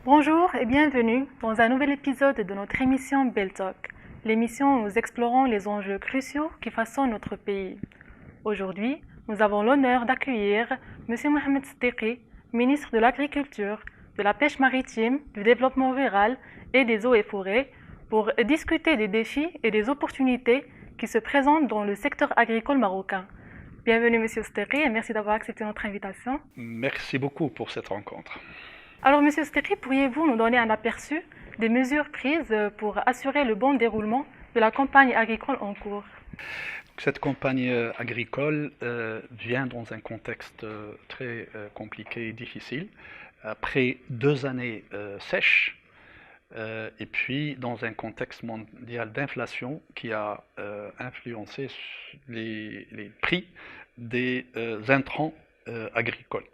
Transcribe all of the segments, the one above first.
Bonjour et bienvenue dans un nouvel épisode de notre émission Bell Talk, l'émission où nous explorons les enjeux cruciaux qui façonnent notre pays. Aujourd'hui, nous avons l'honneur d'accueillir M. Mohamed Sdeki, ministre de l'Agriculture, de la Pêche maritime, du Développement rural et des eaux et forêts, pour discuter des défis et des opportunités qui se présentent dans le secteur agricole marocain. Bienvenue M. Sdeki et merci d'avoir accepté notre invitation. Merci beaucoup pour cette rencontre. Alors, Monsieur Sdeki, pourriez-vous nous donner un aperçu des mesures prises pour assurer le bon déroulement de la campagne agricole en cours? Cette campagne agricole vient dans un contexte très compliqué et difficile, après 2 années sèches, et puis dans un contexte mondial d'inflation qui a influencé les prix des intrants agricoles.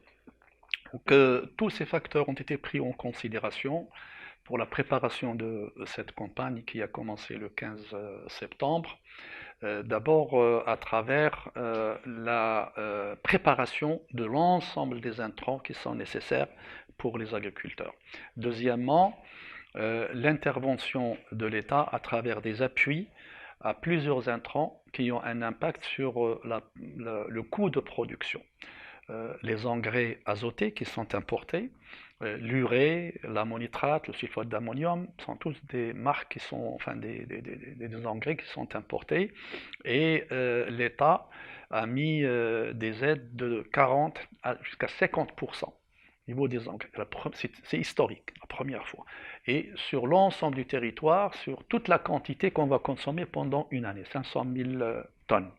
Donc, tous ces facteurs ont été pris en considération pour la préparation de cette campagne qui a commencé le 15 septembre. D'abord à travers la préparation de l'ensemble des intrants qui sont nécessaires pour les agriculteurs. Deuxièmement, l'intervention de l'État à travers des appuis à plusieurs intrants qui ont un impact sur le coût de production. Les engrais azotés qui sont importés, l'urée, l'ammonitrate, le sulfate d'ammonium, sont tous des marques qui sont, enfin des engrais qui sont importés. Et l'État a mis des aides de 40 jusqu'à 50% au niveau des engrais. C'est historique, la première fois. Et sur l'ensemble du territoire, sur toute la quantité qu'on va consommer pendant une année, 500 000 tonnes.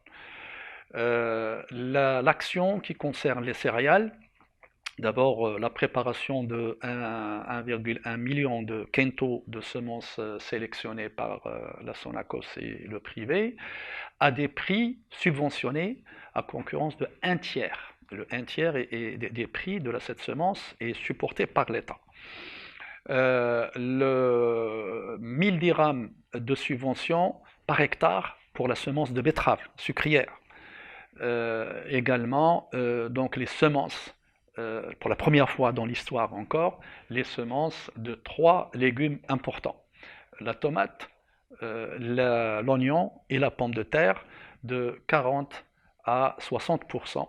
L'action qui concerne les céréales, d'abord la préparation de 1,1 million de quintaux de semences sélectionnées par la Sonacos et le privé, à des prix subventionnés à concurrence de 1/3. Le 1/3 des prix de cette semence est supporté par l'État. Le 1000 dirhams de subvention par hectare pour la semence de betterave sucrière. Également donc les semences, pour la première fois dans l'histoire encore, les semences de 3 légumes importants, la tomate, l'oignon et la pomme de terre, de 40 à 60%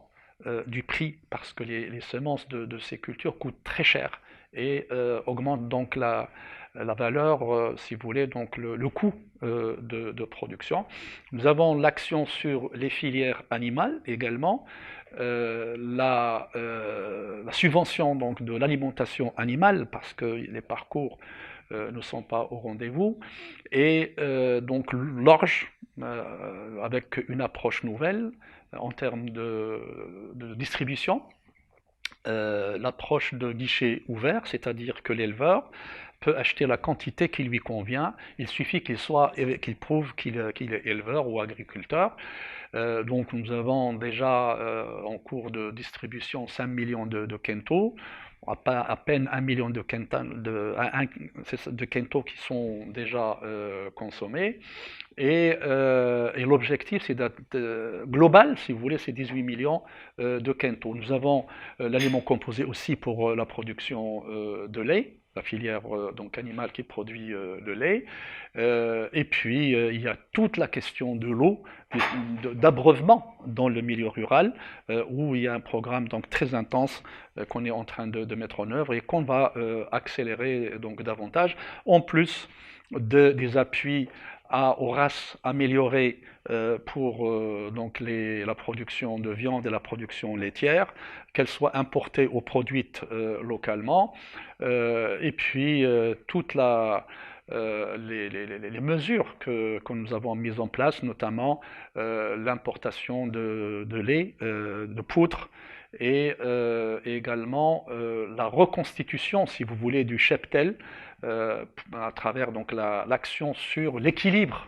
du prix, parce que les semences de ces cultures coûtent très cher et augmentent donc la valeur, si vous voulez, donc le coût de production. Nous avons l'action sur les filières animales également, la subvention donc de l'alimentation animale, parce que les parcours ne sont pas au rendez-vous, et donc l'orge, avec une approche nouvelle en termes de distribution, l'approche de guichet ouvert, c'est-à-dire que l'éleveur peut acheter la quantité qui lui convient, il suffit qu'il prouve qu'il est éleveur ou agriculteur. Donc nous avons déjà en cours de distribution 5 millions de quintaux, à peine 1 million de quintaux qui sont déjà consommés. Et l'objectif, c'est global, si vous voulez, c'est 18 millions de quintaux. Nous avons l'aliment composé aussi pour la production de lait, la filière donc animale qui produit le lait. Et puis, il y a toute la question de l'eau, d'abreuvement dans le milieu rural, où il y a un programme donc très intense qu'on est en train de mettre en œuvre et qu'on va accélérer donc davantage, en plus des appuis aux races améliorées pour donc la production de viande et la production laitière, qu'elles soient importées ou produites localement, et puis toutes les mesures que nous avons mises en place, notamment l'importation de lait, de poudre, et également la reconstitution, si vous voulez, du cheptel, à travers donc l'action sur l'équilibre.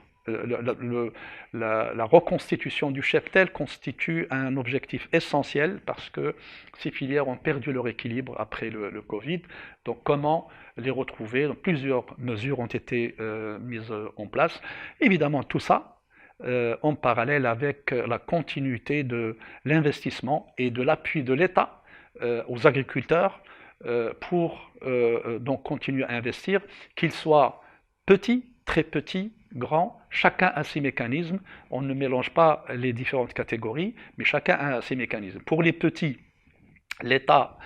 La reconstitution du cheptel constitue un objectif essentiel parce que ces filières ont perdu leur équilibre après le Covid. Donc comment les retrouver? Donc, plusieurs mesures ont été mises en place. Évidemment, tout ça en parallèle avec la continuité de l'investissement et de l'appui de l'État aux agriculteurs pour donc continuer à investir, qu'ils soient petits, très petits, grands, chacun a ses mécanismes. On ne mélange pas les différentes catégories, mais chacun a ses mécanismes. Pour les petits, l'État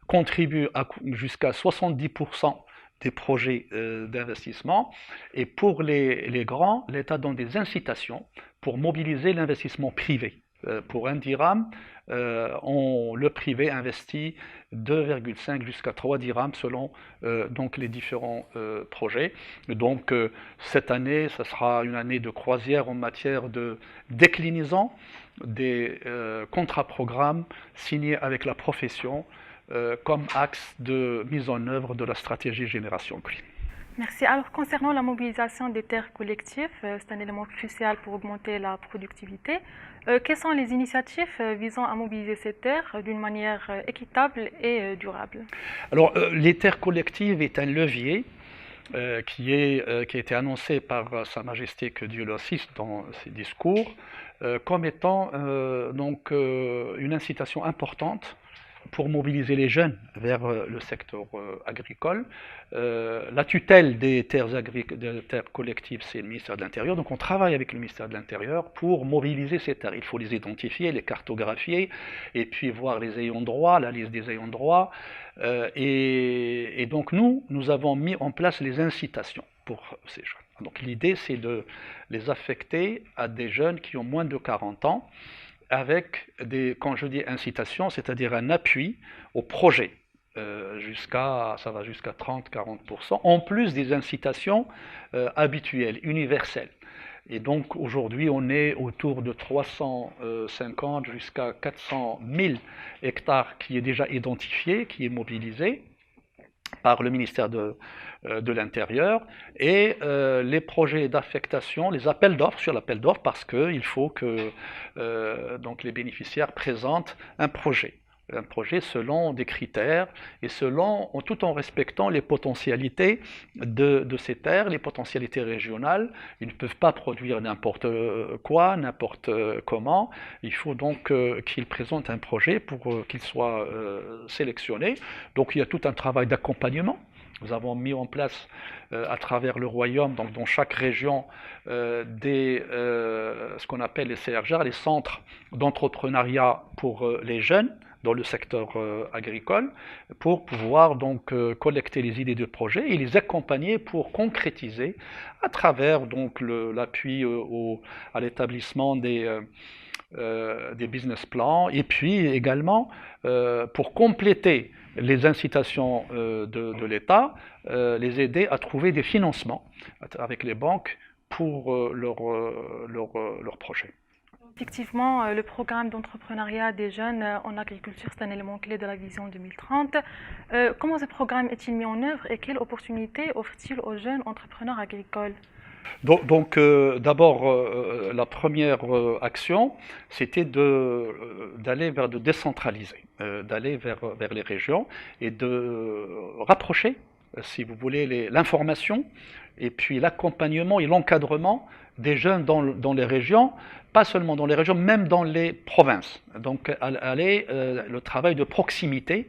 contribue jusqu'à 70% des projets d'investissement. Et pour les grands, l'État donne des incitations pour mobiliser l'investissement privé. Pour 1 dirham, le privé investit 2,5 jusqu'à 3 dirhams selon donc les différents projets. Donc cette année, ça sera une année de croisière en matière de déclinaison des contrats-programmes signés avec la profession comme axe de mise en œuvre de la stratégie Génération Green. Merci. Alors, concernant la mobilisation des terres collectives, c'est un élément crucial pour augmenter la productivité. Quelles sont les initiatives visant à mobiliser ces terres d'une manière équitable et durable? Alors, les terres collectives est un levier qui a été annoncé par Sa Majesté, que Dieu l'assiste, dans ses discours, comme étant donc une incitation importante pour mobiliser les jeunes vers le secteur agricole. La tutelle des terres collectives, c'est le ministère de l'Intérieur. Donc on travaille avec le ministère de l'Intérieur pour mobiliser ces terres. Il faut les identifier, les cartographier, et puis voir les ayants droit, la liste des ayants droit. Et donc nous avons mis en place les incitations pour ces jeunes. Donc l'idée, c'est de les affecter à des jeunes qui ont moins de 40 ans, avec quand je dis incitation, c'est-à-dire un appui au projet, ça va jusqu'à 30-40%, en plus des incitations habituelles, universelles. Et donc aujourd'hui, on est autour de 350 jusqu'à 400 000 hectares qui est déjà identifié, qui est mobilisé par le ministère de l'Intérieur, et les projets d'affectation, les appels d'offres sur l'appel d'offres, parce qu'il faut que donc les bénéficiaires présentent un projet selon des critères et tout en respectant les potentialités de ces terres, les potentialités régionales. Ils ne peuvent pas produire n'importe quoi, n'importe comment. Il faut donc qu'ils présentent un projet pour qu'il soit sélectionné. Donc il y a tout un travail d'accompagnement. Nous avons mis en place à travers le royaume, donc dans chaque région, ce qu'on appelle les CRGR, les centres d'entrepreneuriat pour les jeunes dans le secteur agricole, pour pouvoir donc collecter les idées de projet et les accompagner pour concrétiser à travers donc l'appui à l'établissement des business plans, et puis également pour compléter les incitations de l'État, les aider à trouver des financements avec les banques pour leurs projets. Effectivement, le programme d'entrepreneuriat des jeunes en agriculture, c'est un élément clé de la vision 2030. Comment ce programme est-il mis en œuvre et quelles opportunités offre-t-il aux jeunes entrepreneurs agricoles? Donc d'abord, la première action, c'était d'aller de décentraliser, d'aller vers les régions et de rapprocher, si vous voulez, l'information et puis l'accompagnement et l'encadrement des jeunes dans les régions, pas seulement dans les régions, même dans les provinces. Donc le travail de proximité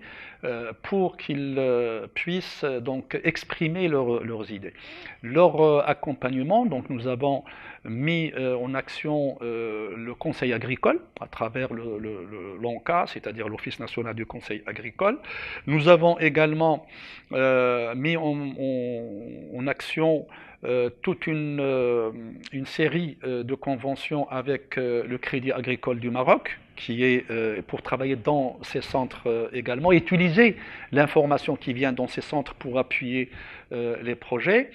pour qu'ils puissent donc exprimer leurs idées. Leur accompagnement, donc nous avons mis en action le conseil agricole à travers l'ONCA, c'est-à-dire l'Office national du conseil agricole. Nous avons également mis en action toute une série de conventions avec le Crédit agricole du Maroc, qui est pour travailler dans ces centres également, et utiliser l'information qui vient dans ces centres pour appuyer les projets.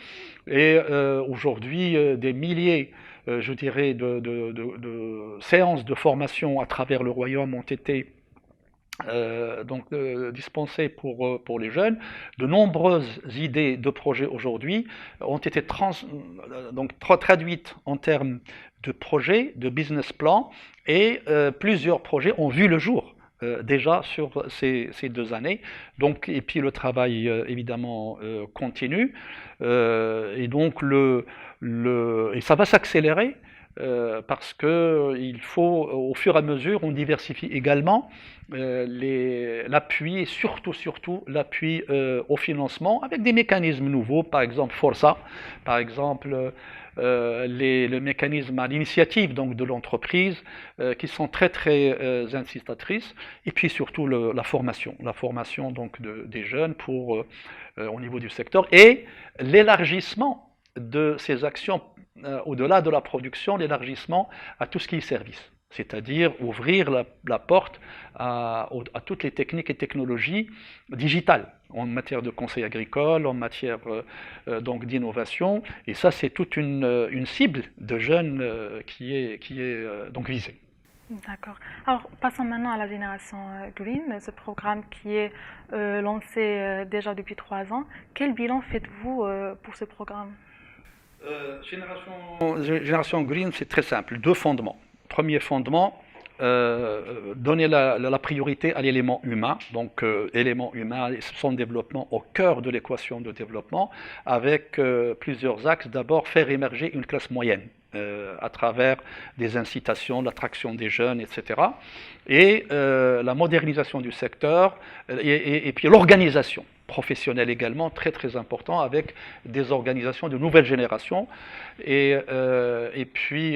Et aujourd'hui, des milliers, je dirais, de séances de formation à travers le royaume ont été dispensées pour les jeunes. De nombreuses idées de projets aujourd'hui ont été traduites en termes de projets, de business plan, et plusieurs projets ont vu le jour déjà sur ces 2 années. Donc, et puis le travail évidemment continue, et donc et ça va s'accélérer parce qu'il faut, au fur et à mesure, on diversifie également l'appui et surtout l'appui au financement avec des mécanismes nouveaux, par exemple Forza, par exemple le mécanisme à l'initiative donc de l'entreprise qui sont très incitatrices, et puis surtout la formation donc des jeunes pour au niveau du secteur, et l'élargissement de ces actions au-delà de la production, l'élargissement à tout ce qui est service. C'est-à-dire ouvrir la porte à toutes les techniques et technologies digitales en matière de conseil agricole, en matière donc d'innovation. Et ça, c'est toute une cible de jeunes qui est donc visée. D'accord. Alors, passons maintenant à la génération Green, ce programme qui est lancé déjà depuis 3 ans. Quel bilan faites-vous pour ce programme? Génération Green, c'est très simple. 2 fondements. Premier fondement, donner la priorité à l'élément humain, donc élément humain et son développement au cœur de l'équation de développement, avec plusieurs axes. D'abord, faire émerger une classe moyenne à travers des incitations, l'attraction des jeunes, etc. Et la modernisation du secteur, et puis l'organisation professionnelle également, très important, avec des organisations de nouvelle génération, et puis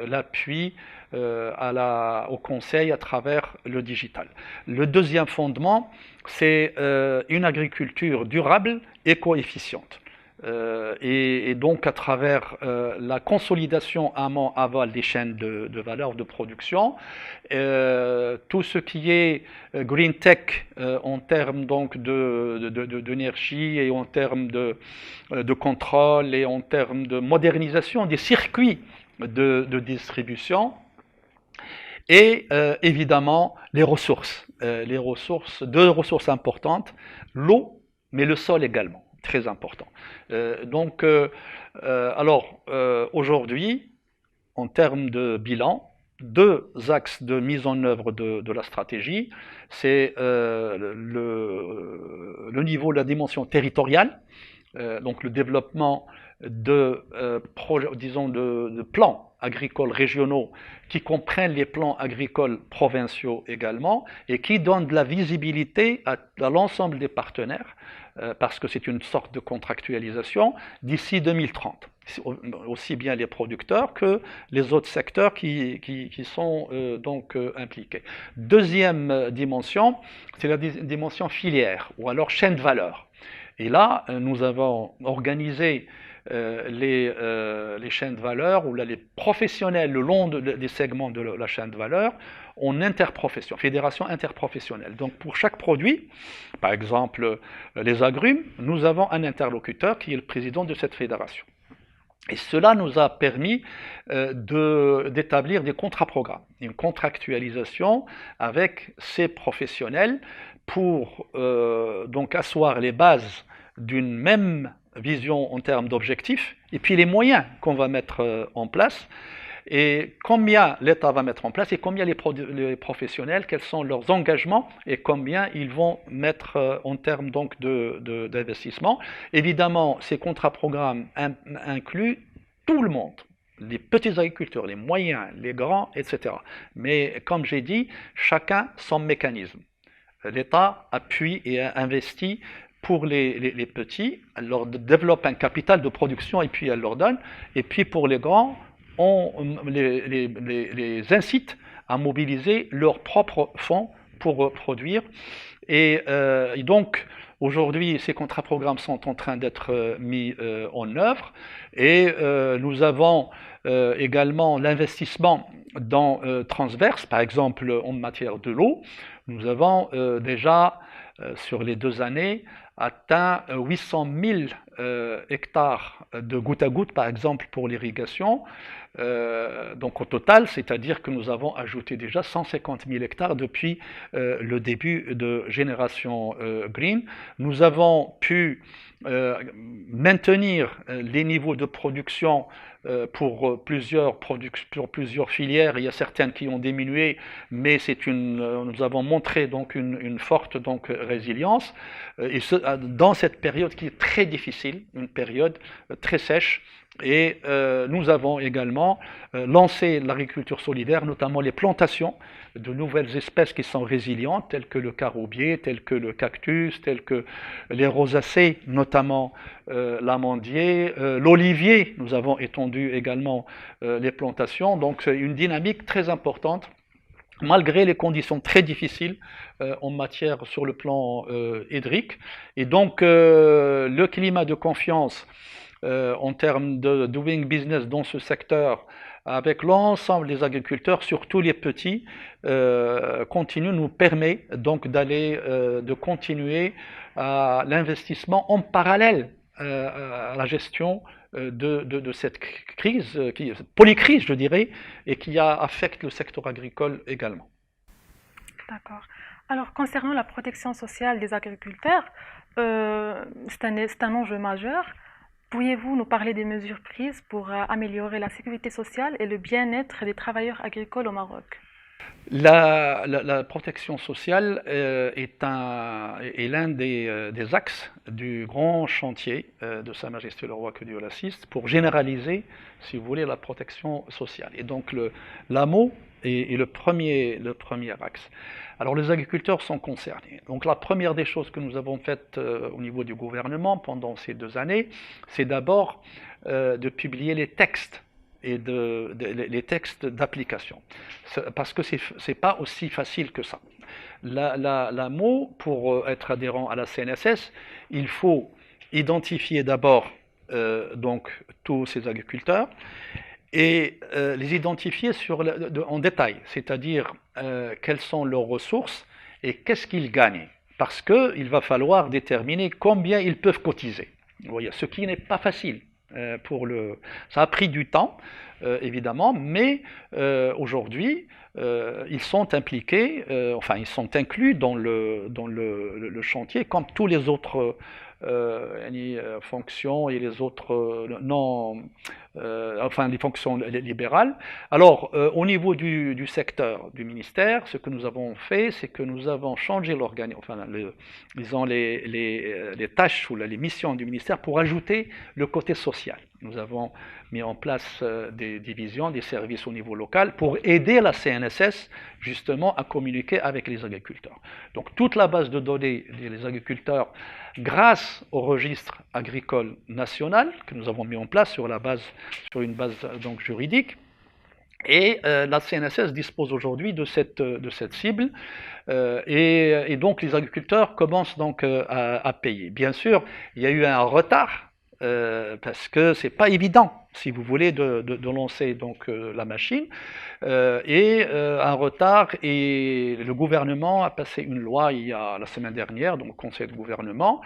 l'appui au conseil à travers le digital. Le deuxième fondement, c'est une agriculture durable et coefficiente. Et donc à travers la consolidation amont-aval des chaînes de valeur de production, tout ce qui est green tech en termes donc d'énergie et en termes de contrôle et en termes de modernisation des circuits de distribution, et évidemment les ressources, deux ressources importantes, l'eau mais le sol également, très important. Aujourd'hui, en termes de bilan, 2 axes de mise en œuvre de la stratégie, c'est le niveau de la dimension territoriale, donc le développement de plans agricoles régionaux qui comprennent les plans agricoles provinciaux également, et qui donnent de la visibilité à l'ensemble des partenaires, parce que c'est une sorte de contractualisation d'ici 2030, aussi bien les producteurs que les autres secteurs qui sont donc impliqués. Deuxième dimension, c'est la dimension filière, ou alors chaîne de valeur. Et là, nous avons organisé les chaînes de valeur, ou là, les professionnels le long des segments de la chaîne de valeur, en interprofession, fédération interprofessionnelle. Donc pour chaque produit, par exemple les agrumes, nous avons un interlocuteur qui est le président de cette fédération. Et cela nous a permis d'établir des contrats-programmes, une contractualisation avec ces professionnels pour donc asseoir les bases d'une même vision en termes d'objectifs, et puis les moyens qu'on va mettre en place, et combien l'État va mettre en place, et combien les professionnels, quels sont leurs engagements, et combien ils vont mettre en termes donc d'investissement. Évidemment, ces contrats-programmes incluent tout le monde, les petits agriculteurs, les moyens, les grands, etc. Mais comme j'ai dit, chacun son mécanisme. L'État appuie et investit pour les petits, elle leur développe un capital de production et puis elle leur donne. Et puis pour les grands, on les incite à mobiliser leurs propres fonds pour produire. Et donc, aujourd'hui, ces contrats-programmes sont en train d'être mis en œuvre. Et nous avons également l'investissement dans transverse, par exemple en matière de l'eau. Nous avons déjà, sur les 2 années, atteint 800 000 hectares de goutte à goutte, par exemple, pour l'irrigation. Donc au total, c'est-à-dire que nous avons ajouté déjà 150 000 hectares depuis le début de Génération Green. Nous avons pu maintenir les niveaux de production pour plusieurs filières. Il y a certaines qui ont diminué, mais nous avons montré donc une forte donc résilience, et dans cette période qui est très difficile. difficile, une période très sèche. Et nous avons également lancé l'agriculture solidaire, notamment les plantations de nouvelles espèces qui sont résilientes, telles que le caroubier, telles que le cactus, telles que les rosacées, notamment l'amandier, l'olivier. Nous avons étendu également les plantations. Donc c'est une dynamique très importante, malgré les conditions très difficiles en matière sur le plan hydrique. Et donc le climat de confiance en termes de doing business dans ce secteur, avec l'ensemble des agriculteurs, surtout les petits, nous permet donc de continuer à l'investissement en parallèle à la gestion de cette crise, polycrise je dirais, et qui affecte le secteur agricole également. D'accord. Alors, concernant la protection sociale des agriculteurs, c'est un enjeu majeur. Pourriez-vous nous parler des mesures prises pour améliorer la sécurité sociale et le bien-être des travailleurs agricoles au Maroc? La protection sociale est l'un des axes du grand chantier de Sa Majesté le Roi, que Dieu l'assiste, pour généraliser, si vous voulez, la protection sociale. Et donc l'AMO est le premier axe. Alors les agriculteurs sont concernés. Donc la première des choses que nous avons faites au niveau du gouvernement pendant ces 2 années, c'est d'abord de publier les textes et les textes d'application. Parce que c'est pas aussi facile que ça. L'AMO, pour être adhérent à la CNSS, il faut identifier d'abord donc tous ces agriculteurs et les identifier en détail, c'est-à-dire quelles sont leurs ressources et qu'est-ce qu'ils gagnent. Parce qu'il va falloir déterminer combien ils peuvent cotiser. Vous voyez, ce qui n'est pas facile. Ça a pris du temps, évidemment, mais aujourd'hui, ils sont impliqués, ils sont inclus dans le chantier, comme tous les autres fonctions et les autres les fonctions libérales. Alors, au niveau du secteur du ministère, ce que nous avons fait, c'est que nous avons changé les tâches ou les missions du ministère pour ajouter le côté social. Nous avons mis en place des divisions, des services au niveau local pour aider la CNSS justement à communiquer avec les agriculteurs. Donc toute la base de données des agriculteurs, grâce au registre agricole national que nous avons mis en place sur une base donc juridique, et la CNSS dispose aujourd'hui de cette cible, et donc les agriculteurs commencent donc à payer. Bien sûr, il y a eu un retard, parce que c'est pas évident, si vous voulez, de lancer donc la machine, un retard, et le gouvernement a passé une loi la semaine dernière, donc au Conseil de gouvernement,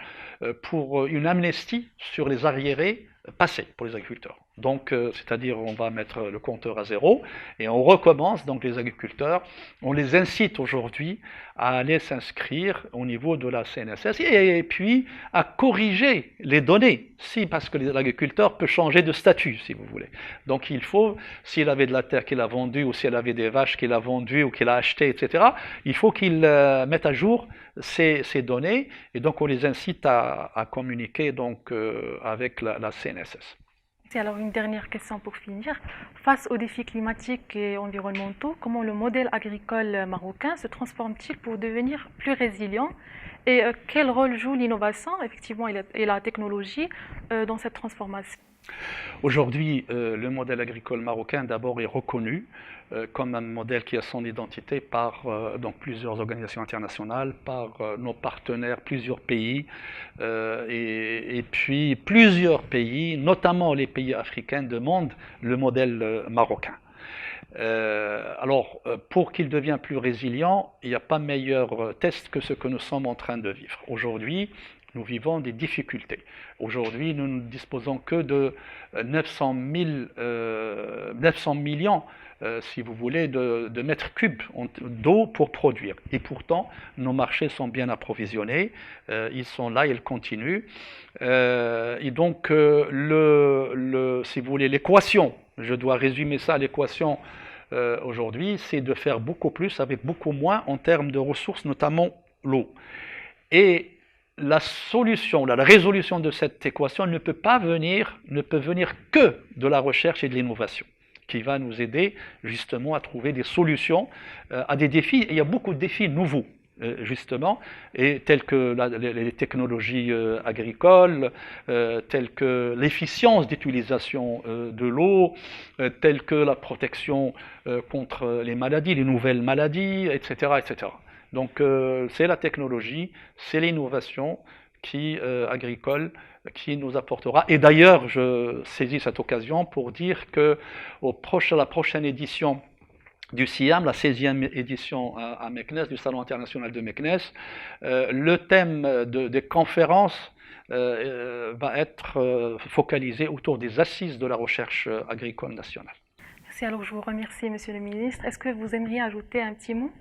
pour une amnistie sur les arriérés passés pour les agriculteurs. Donc, c'est-à-dire on va mettre le compteur à 0 et on recommence, donc les agriculteurs, on les incite aujourd'hui à aller s'inscrire au niveau de la CNSS et puis à corriger les données, parce que l'agriculteur peut changer de statut, si vous voulez. Donc il faut, s'il avait de la terre qu'il a vendue, ou s'il avait des vaches qu'il a vendues ou qu'il a achetées, etc., il faut qu'il mette à jour ces données, et donc on les incite à communiquer donc, avec la CNSS. Et alors une dernière question pour finir. Face aux défis climatiques et environnementaux, comment le modèle agricole marocain se transforme-t-il pour devenir plus résilient, et quel rôle joue l'innovation, effectivement, et la technologie dans cette transformation? Aujourd'hui, le modèle agricole marocain d'abord est reconnu comme un modèle qui a son identité par donc plusieurs organisations internationales, par nos partenaires, plusieurs pays, et puis plusieurs pays, notamment les pays africains, demandent le modèle marocain. Alors, pour qu'il devienne plus résilient, il n'y a pas meilleur test que ce que nous sommes en train de vivre. Aujourd'hui, nous vivons des difficultés. Aujourd'hui, nous ne disposons que de 900 millions, si vous voulez, de mètres cubes d'eau pour produire. Et pourtant, nos marchés sont bien approvisionnés, ils sont là, ils continuent. Et donc, si vous voulez, l'équation, je dois résumer ça, l'équation aujourd'hui, c'est de faire beaucoup plus avec beaucoup moins en termes de ressources, notamment l'eau. Et la solution, la résolution de cette équation ne peut venir que de la recherche et de l'innovation, qui va nous aider justement à trouver des solutions à des défis. Et il y a beaucoup de défis nouveaux, justement, et tels que les technologies agricoles, telles que l'efficience d'utilisation de l'eau, telles que la protection contre les maladies, les nouvelles maladies, etc., etc. Donc c'est la technologie, c'est l'innovation agricole qui nous apportera. Et d'ailleurs, je saisis cette occasion pour dire que la prochaine édition du CIAM, la 16e édition à Meknès, du Salon international de Meknès, le thème des conférences va être focalisé autour des assises de la recherche agricole nationale. Merci, alors je vous remercie, Monsieur le ministre. Est-ce que vous aimeriez ajouter un petit mot?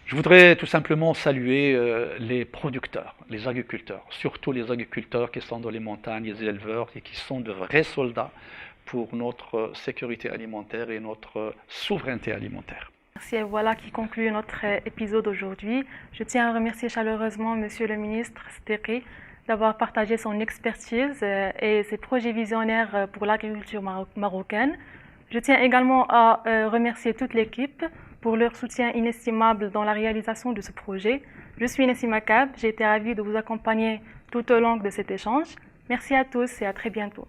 Je voudrais tout simplement saluer les producteurs, les agriculteurs, surtout les agriculteurs qui sont dans les montagnes, les éleveurs, et qui sont de vrais soldats pour notre sécurité alimentaire et notre souveraineté alimentaire. Merci, et voilà qui conclut notre épisode aujourd'hui. Je tiens à remercier chaleureusement Monsieur le ministre Stéri d'avoir partagé son expertise et ses projets visionnaires pour l'agriculture marocaine. Je tiens également à remercier toute l'équipe pour leur soutien inestimable dans la réalisation de ce projet. Je suis Nessima Kab, j'ai été ravie de vous accompagner tout au long de cet échange. Merci à tous et à très bientôt.